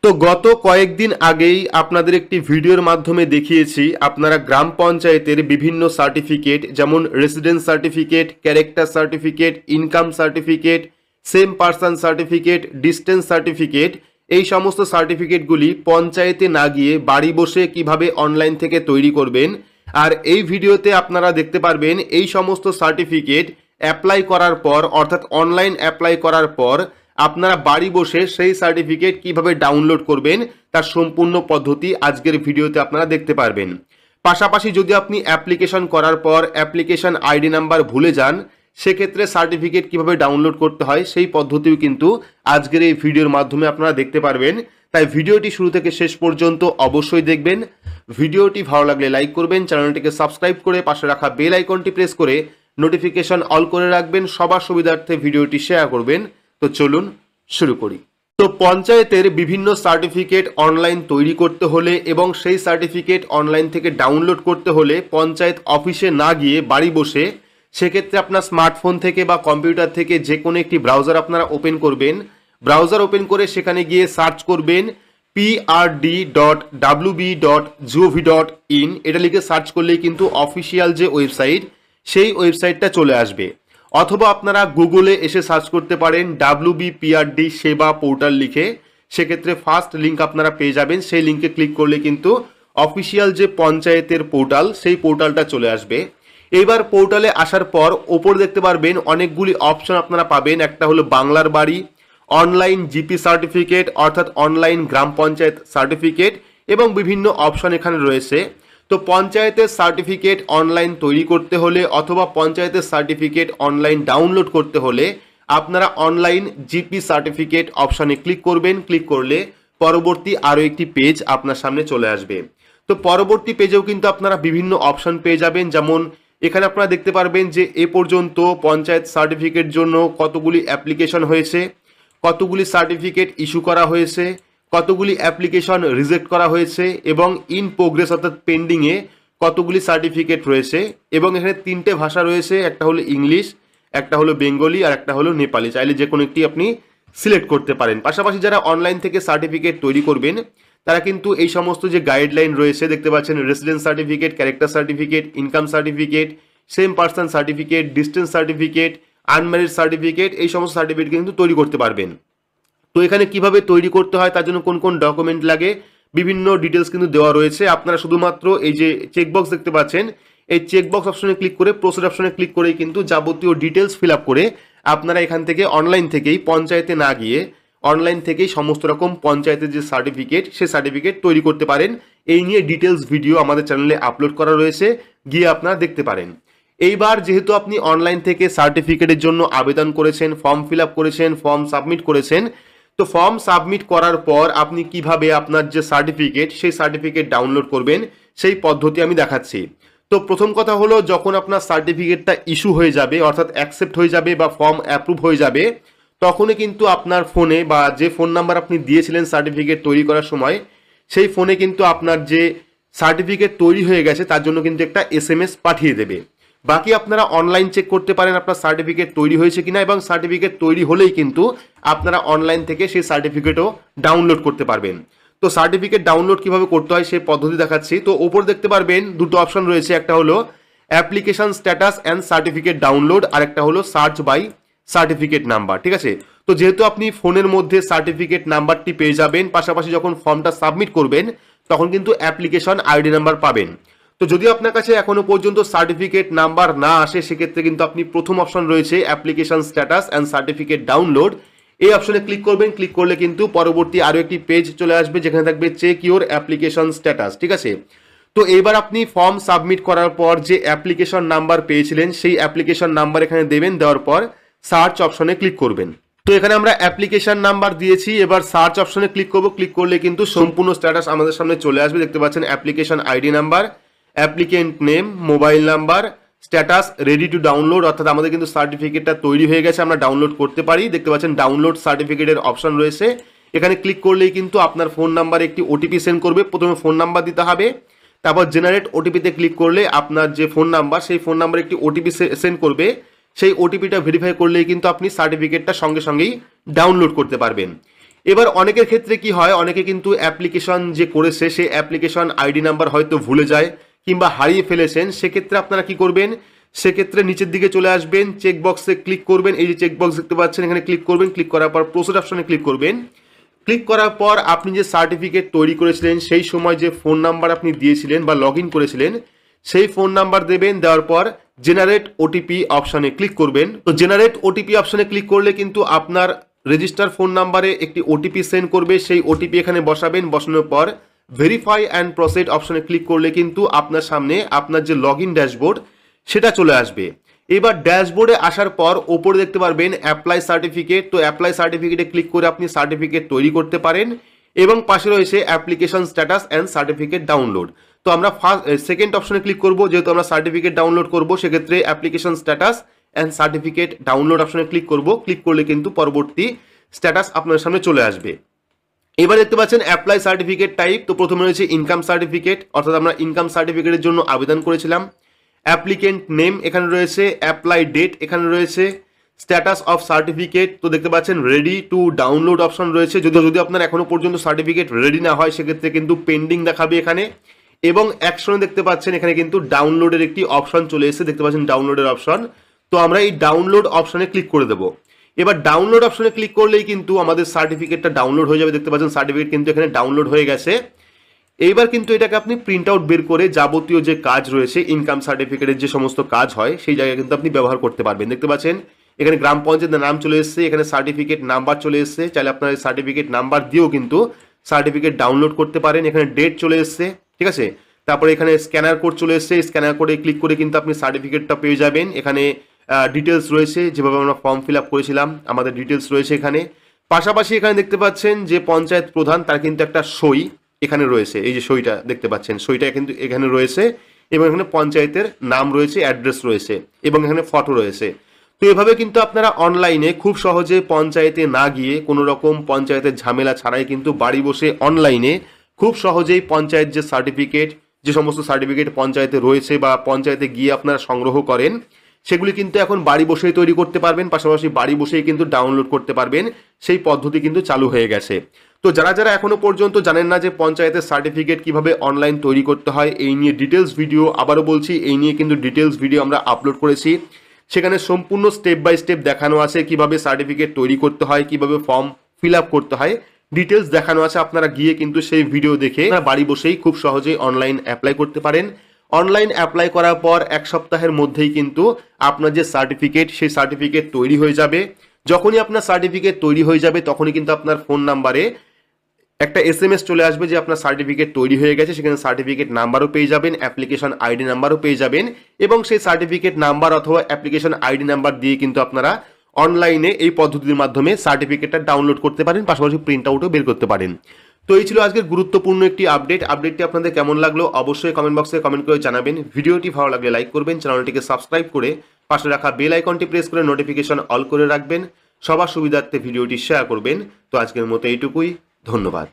তো গত কয়েকদিন আগেই আপনাদের একটি ভিডিওর মাধ্যমে দেখিয়েছি আপনারা গ্রাম পঞ্চায়েতের বিভিন্ন সার্টিফিকেট যেমন residence certificate, character certificate, income certificate, same person certificate, distance certificate, এই সমস্ত সার্টিফিকেটগুলি পঞ্চায়েতে না গিয়ে বাড়ি বসে কিভাবে অনলাইন থেকে তৈরি করবেন। আর এই ভিডিওতে আপনারা দেখতে পারবেন এই সমস্ত সার্টিফিকেট অ্যাপ্লাই করার পর অর্থাৎ অনলাইন অ্যাপ্লাই করার পর আপনারা বাড়ি বসে সেই সার্টিফিকেট কিভাবে ডাউনলোড করবেন তার সম্পূর্ণ পদ্ধতি আজকের ভিডিওতে আপনারা দেখতে পারবেন। পাশাপাশি যদি আপনি অ্যাপ্লিকেশন করার পর অ্যাপ্লিকেশন আইডি নাম্বার ভুলে যান সেক্ষেত্রে সার্টিফিকেট কিভাবে ডাউনলোড করতে হয় সেই পদ্ধতিও কিন্তু আজকের এই ভিডিওর মাধ্যমে আপনারা দেখতে পারবেন। তাই ভিডিওটি শুরু থেকে শেষ পর্যন্ত অবশ্যই দেখবেন। ভিডিওটি ভালো লাগলে লাইক করবেন, চ্যানেলটিকে সাবস্ক্রাইব করে পাশে রাখা বেল আইকনটি প্রেস করে নোটিফিকেশন অল করে রাখবেন, সবার সুবিধার্থে ভিডিওটি শেয়ার করবেন। তো চলুন শুরু করি। তো পঞ্চায়েতের বিভিন্ন সার্টিফিকেট অনলাইন তৈরি করতে হলে এবং সেই সার্টিফিকেট অনলাইন থেকে ডাউনলোড করতে হলে পঞ্চায়েত অফিসে না গিয়ে বাড়ি বসে সেক্ষেত্রে আপনার স্মার্টফোন থেকে বা কম্পিউটার থেকে যে কোনো একটি ব্রাউজার আপনারা ওপেন করবেন। ব্রাউজার ওপেন করে সেখানে গিয়ে সার্চ করবেন prd.wb.gov.in, এটা লিখে সার্চ করলেই কিন্তু অফিসিয়াল যে ওয়েবসাইট সেই ওয়েবসাইটটা চলে আসবে। অথবা আপনারা গুগলে এসে সার্চ করতে পারেন WBPRD সেবা পোর্টাল লিখে, সেক্ষেত্রে ফার্স্ট লিঙ্ক আপনারা পেয়ে যাবেন। সেই লিঙ্কে ক্লিক করলে কিন্তু অফিসিয়াল যে পঞ্চায়েতের পোর্টাল সেই পোর্টালটা চলে আসবে। এইবার পোর্টালে আসার পর ওপর দেখতে পারবেন অনেকগুলি অপশন আপনারা পাবেন। একটা হলো বাংলার বাড়ি, অনলাইন জিপি সার্টিফিকেট অর্থাৎ অনলাইন গ্রাম পঞ্চায়েত সার্টিফিকেট এবং বিভিন্ন অপশন এখানে রয়েছে। তো পঞ্চায়েতের সার্টিফিকেট অনলাইন তৈরি করতে হলে অথবা পঞ্চায়েতের সার্টিফিকেট অনলাইন ডাউনলোড করতে হলে আপনারা অনলাইন জিপি সার্টিফিকেট অপশানে ক্লিক করবেন। ক্লিক করলে পরবর্তী আরও একটি পেজ আপনার সামনে চলে আসবে। তো পরবর্তী পেজেও কিন্তু আপনারা বিভিন্ন অপশন পেয়ে যাবেন, যেমন এখানে আপনারা দেখতে পারবেন যে এ পর্যন্ত পঞ্চায়েত সার্টিফিকেট জন্য কতগুলি অ্যাপ্লিকেশন হয়েছে, কতগুলি সার্টিফিকেট ইস্যু করা হয়েছে, কতগুলি অ্যাপ্লিকেশন রিজেক্ট করা হয়েছে এবং ইন প্রোগ্রেস অর্থাৎ পেন্ডিংয়ে কতগুলি সার্টিফিকেট রয়েছে। এবং এখানে তিনটে ভাষা রয়েছে, একটা হলো ইংলিশ, একটা হলো বেঙ্গলি আর একটা হলো নেপালি। চাইলে যে কোনো একটি আপনি সিলেক্ট করতে পারেন। পাশাপাশি যারা অনলাইন থেকে সার্টিফিকেট তৈরি করবেন তারা কিন্তু এই সমস্ত যে গাইডলাইন রয়েছে দেখতে পাচ্ছেন, residence certificate, character certificate, income certificate, same person certificate, distance certificate, unmarried certificate, এই সমস্ত সার্টিফিকেট কিন্তু তৈরি করতে পারবেন। তো এখানে কিভাবে তৈরি করতে হয়, তার জন্য কোন কোন ডকুমেন্ট লাগে, বিভিন্ন ডিটেলস কিন্তু দেওয়া রয়েছে। আপনারা শুধুমাত্র এই যে চেকবক্স দেখতে পাচ্ছেন এই চেকবক্স অপশনে ক্লিক করে প্রসিড অপশনে ক্লিক করেই কিন্তু যাবতীয় ডিটেলস ফিল আপ করে আপনারা এখান থেকে অনলাইন থেকেই পঞ্চায়েতে না গিয়ে অনলাইন থেকেই সমস্ত রকম পঞ্চায়েতের যে সার্টিফিকেট সেই সার্টিফিকেট তৈরি করতে পারেন। এই নিয়ে ডিটেলস ভিডিও আমাদের চ্যানেলে আপলোড করা রয়েছে, গিয়ে আপনারা দেখতে পারেন। এইবার যেহেতু আপনি অনলাইন থেকে সার্টিফিকেটের জন্য আবেদন করেছেন, ফর্ম ফিল আপ করেছেন, ফর্ম সাবমিট করেছেন, তো ফর্ম সাবমিট করার পর আপনি কিভাবে আপনার যে সার্টিফিকেট সেই সার্টিফিকেট ডাউনলোড করবেন সেই পদ্ধতি আমি দেখাচ্ছি। তো প্রথম কথা হলো, যখন আপনার সার্টিফিকেটটা ইস্যু হয়ে যাবে অর্থাৎ অ্যাকসেপ্ট হয়ে যাবে বা ফর্ম অ্যাপ্রুভ হয়ে যাবে, তখনই কিন্তু আপনার ফোনে বা যে ফোন নাম্বার আপনি দিয়েছিলেন সার্টিফিকেট তৈরি করার সময় সেই ফোনে কিন্তু আপনার যে সার্টিফিকেট তৈরি হয়ে গেছে তার জন্য কিন্তু একটা SMS পাঠিয়ে দেবে। বাকি আপনারা অনলাইন চেক করতে পারেন আপনার সার্টিফিকেট তৈরি হয়েছে কিনা, এবং সার্টিফিকেট তৈরি হলেই কিন্তু আপনারা অনলাইন থেকে সেই সার্টিফিকেটও ডাউনলোড করতে পারবেন। তো সার্টিফিকেট ডাউনলোড কিভাবে করতে হয় সেই পদ্ধতি দেখাচ্ছি। তো ওপর দেখতে পারবেন দুটো অপশন রয়েছে, একটা হলো application status and certificate download আর একটা হলো সার্চ বাই সার্টিফিকেট নাম্বার। ঠিক আছে, তো যেহেতু আপনি ফোনের মধ্যে সার্টিফিকেট নাম্বারটি পেয়ে যাবেন, পাশাপাশি যখন ফর্মটা সাবমিট করবেন তখন কিন্তু অ্যাপ্লিকেশন আইডি নাম্বার পাবেন। তো যদি আপনার কাছে এখনো পর্যন্ত সার্টিফিকেট নাম্বার না আসে সেক্ষেত্রে কিন্তু আপনি প্রথম অপশন রয়েছে application status and certificate download, এই অপশনে ক্লিক করবেন। ক্লিক করলে কিন্তু পরবর্তী আরও একটি পেজ চলে আসবে যেখানে থাকবে চেক ইউর অ্যাপ্লিকেশন স্ট্যাটাস। ঠিক আছে, তো এইবার আপনি ফর্ম সাবমিট করার পর যে অ্যাপ্লিকেশন নাম্বার পেয়েছিলেন সেই অ্যাপ্লিকেশন নাম্বার এখানে দেবেন, দেওয়ার পর সার্চ অপশনে ক্লিক করবেন। তো এখানে আমরা অ্যাপ্লিকেশন নাম্বার দিয়েছি, এবার সার্চ অপশনে ক্লিক করব। ক্লিক করলে কিন্তু সম্পূর্ণ স্ট্যাটাস আমাদের সামনে চলে আসবে। দেখতে পাচ্ছেন application ID number, applicant name, mobile number, status ready to download, অর্থাৎ আমাদের কিন্তু সার্টিফিকেটটা তৈরি হয়ে গেছে, আমরা ডাউনলোড করতে পারি। দেখতে পাচ্ছেন ডাউনলোড সার্টিফিকেটের অপশন রয়েছে, এখানে ক্লিক করলেই কিন্তু আপনার ফোন নাম্বারে একটি ওটিপি সেন্ড করবে। প্রথমে ফোন নাম্বার দিতে হবে, তারপর জেনারেট ওটিপিতে ক্লিক করলে আপনার যে ফোন নাম্বার সেই ফোন নাম্বারে একটি ওটিপি সেন্ড করবে। সেই ওটিপিটা ভেরিফাই করলেই কিন্তু আপনি সার্টিফিকেটটা সঙ্গে সঙ্গেই ডাউনলোড করতে পারবেন। এবার অনেকের ক্ষেত্রে কি হয়, অনেকে কিন্তু অ্যাপ্লিকেশন যে করেছে সেই অ্যাপ্লিকেশন আইডি নাম্বার হয়তো ভুলে যায় কিংবা হারিয়ে ফেলেছেন। সেক্ষেত্রে আপনারা কি করবেন, সেক্ষেত্রে নিচের দিকে চলে আসবেন, চেকবক্সে ক্লিক করবেন, এই যে চেকবক্স দেখতে পাচ্ছেন এখানে ক্লিক করবেন, ক্লিক করার পর প্রসিড অপশনে ক্লিক করবেন। ক্লিক করার পর আপনি যে সার্টিফিকেট তৈরি করেছিলেন সেই সময় যে ফোন নাম্বার আপনি দিয়েছিলেন বা লগ ইন করেছিলেন সেই ফোন নাম্বার দেবেন, দেওয়ার পর জেনারেট ওটিপি অপশনে ক্লিক করবেন। তো জেনারেট ওটিপি অপশনে ক্লিক করলে কিন্তু আপনার রেজিস্টার ফোন নাম্বারে একটি ওটিপি সেন্ড করবে, সেই ওটিপি এখানে বসাবেন। বসানোর পর ভেরিফাই অ্যান্ড প্রসিড অপশনে ক্লিক করলে কিন্তু আপনার সামনে আপনার যে লগ ইন ড্যাশবোর্ড সেটা চলে আসবে। এবার ড্যাশবোর্ডে আসার পর ওপরে দেখতে পারবেন অ্যাপ্লাই সার্টিফিকেট। তো অ্যাপ্লাই সার্টিফিকেটে ক্লিক করে আপনি সার্টিফিকেট তৈরি করতে পারেন এবং পাশে রয়েছে application status and certificate download. তো আমরা সেকেন্ড অপশনে ক্লিক করব, যেহেতু আমরা সার্টিফিকেট ডাউনলোড করব সেক্ষেত্রে application status and certificate download অপশনে ক্লিক করব। ক্লিক করলে কিন্তু পরবর্তী স্ট্যাটাস আপনার সামনে চলে আসবে। এবার দেখতে পাচ্ছেন অ্যাপ্লাই সার্টিফিকেট টাইপ। তো প্রথমে রয়েছে ইনকাম সার্টিফিকেট, অর্থাৎ আমরা ইনকাম সার্টিফিকেটের জন্য আবেদন করেছিলাম। অ্যাপ্লিকেন্ট নেম এখানে রয়েছে, অ্যাপ্লাই ডেট এখানে রয়েছে, স্ট্যাটাস অফ সার্টিফিকেট। তো দেখতে পাচ্ছেন রেডি টু ডাউনলোড অপশন রয়েছে। যদি আপনার এখনো পর্যন্ত সার্টিফিকেট রেডি না হয় সেক্ষেত্রে কিন্তু পেন্ডিং দেখাবে এখানে। এবং অ্যাকশনে দেখতে পাচ্ছেন এখানে কিন্তু ডাউনলোডের একটি অপশন চলে এসেছে, দেখতে পাচ্ছেন ডাউনলোডের অপশন। তো আমরা এই ডাউনলোড অপশনে ক্লিক করে দেবো। এবার ডাউনলোড অপশনে ক্লিক করলেই কিন্তু আমাদের সার্টিফিকেটটা ডাউনলোড হয়ে যাবে। দেখতে পাচ্ছেন সার্টিফিকেট কিন্তু এখানে ডাউনলোড হয়ে গেছে। এইবার কিন্তু এটাকে আপনি প্রিন্ট আউট বের করে যাবতীয় যে কাজ রয়েছে ইনকাম সার্টিফিকেটের যে সমস্ত কাজ হয় সেই জায়গায় কিন্তু আপনি ব্যবহার করতে পারবেন। দেখতে পাচ্ছেন এখানে গ্রাম পঞ্চায়েতের নাম চলে এসেছে, এখানে সার্টিফিকেট নাম্বার চলে এসেছে। চাইলে আপনার এই সার্টিফিকেট নাম্বার দিয়েও কিন্তু সার্টিফিকেট ডাউনলোড করতে পারেন। এখানে ডেট চলে এসেছে, ঠিক আছে। তারপরে এখানে স্ক্যানার কোড চলে এসেছে, স্ক্যানার কোডে ক্লিক করে কিন্তু আপনি সার্টিফিকেটটা পেয়ে যাবেন। এখানে ডিটেলস রয়েছে, যেভাবে আমরা ফর্ম ফিল আপ করেছিলাম আমাদের ডিটেলস রয়েছে এখানে। পাশাপাশি এখানে দেখতে পাচ্ছেন যে পঞ্চায়েত প্রধান তার কিন্তু একটা সই এখানে রয়েছে, এই যে সইটা দেখতে পাচ্ছেন সইটা কিন্তু এখানে রয়েছে এবং এখানে পঞ্চায়েতের নাম রয়েছে, অ্যাড্রেস রয়েছে এবং এখানে ফটো রয়েছে। তো এভাবে কিন্তু আপনারা অনলাইনে খুব সহজে পঞ্চায়েতে না গিয়ে কোনো রকম পঞ্চায়েতের ঝামেলা ছাড়াই কিন্তু বাড়ি বসে অনলাইনে খুব সহজেই পঞ্চায়েত যে সার্টিফিকেট, যে সমস্ত সার্টিফিকেট পঞ্চায়েতে রয়েছে বা পঞ্চায়েতে গিয়ে আপনারা সংগ্রহ করেন সেগুলি কিন্তু এখন বাড়ি বসেই তৈরি করতে পারবেন, পাশাপাশি বাড়ি বসেই কিন্তু ডাউনলোড করতে পারবেন। সেই পদ্ধতি কিন্তু চালু হয়ে গেছে। তো যারা এখনো পর্যন্ত জানেন না যে পঞ্চায়েতের সার্টিফিকেট কিভাবে অনলাইন তৈরি করতে হয়, এই নিয়ে ডিটেলস ভিডিও, আবারও বলছি এই নিয়ে কিন্তু ডিটেলস ভিডিও আমরা আপলোড করেছি। সেখানে সম্পূর্ণ স্টেপ বাই স্টেপ দেখানো আছে কিভাবে সার্টিফিকেট তৈরি করতে হয়, কিভাবে ফর্ম ফিল আপ করতে হয়, ডিটেলস দেখানো আছে। আপনারা গিয়ে কিন্তু সেই ভিডিও দেখে বাড়ি বসেই খুব সহজেই অনলাইন অ্যাপ্লাই করতে পারেন। অনলাইন অ্যাপ্লাই করার পর এক সপ্তাহের মধ্যেই কিন্তু আপনার যে সার্টিফিকেট সেই সার্টিফিকেট তৈরি হয়ে যাবে। যখনই আপনার সার্টিফিকেট তৈরি হয়ে যাবে তখনই কিন্তু আপনার ফোন নাম্বারে একটা SMS চলে আসবে যে আপনার সার্টিফিকেট তৈরি হয়ে গেছে। সেখানে সার্টিফিকেট নাম্বারও পেয়ে যাবেন, অ্যাপ্লিকেশন আইডি নাম্বারও পেয়ে যাবেন এবং সেই সার্টিফিকেট নাম্বার অথবা অ্যাপ্লিকেশন আইডি নাম্বার দিয়ে কিন্তু আপনারা অনলাইনে এই পদ্ধতির মাধ্যমে সার্টিফিকেটটা ডাউনলোড করতে পারেন, পাশাপাশি প্রিন্ট আউটও বের করতে পারেন। তো এই ছিল আজকের গুরুত্বপূর্ণ একটি আপডেটটি আপনাদের কেমন লাগলো অবশ্যই কমেন্ট বক্সে কমেন্ট করে জানাবেন। ভিডিওটি ভালো লাগলে লাইক করবেন, চ্যানেলটিকে সাবস্ক্রাইব করে পাশে রাখা বেল আইকনটি প্রেস করে নোটিফিকেশন অল করে রাখবেন। সবার সুবিধার্থে ভিডিওটি শেয়ার করবেন। তো আজকের মতো এইটুকুই, ধন্যবাদ।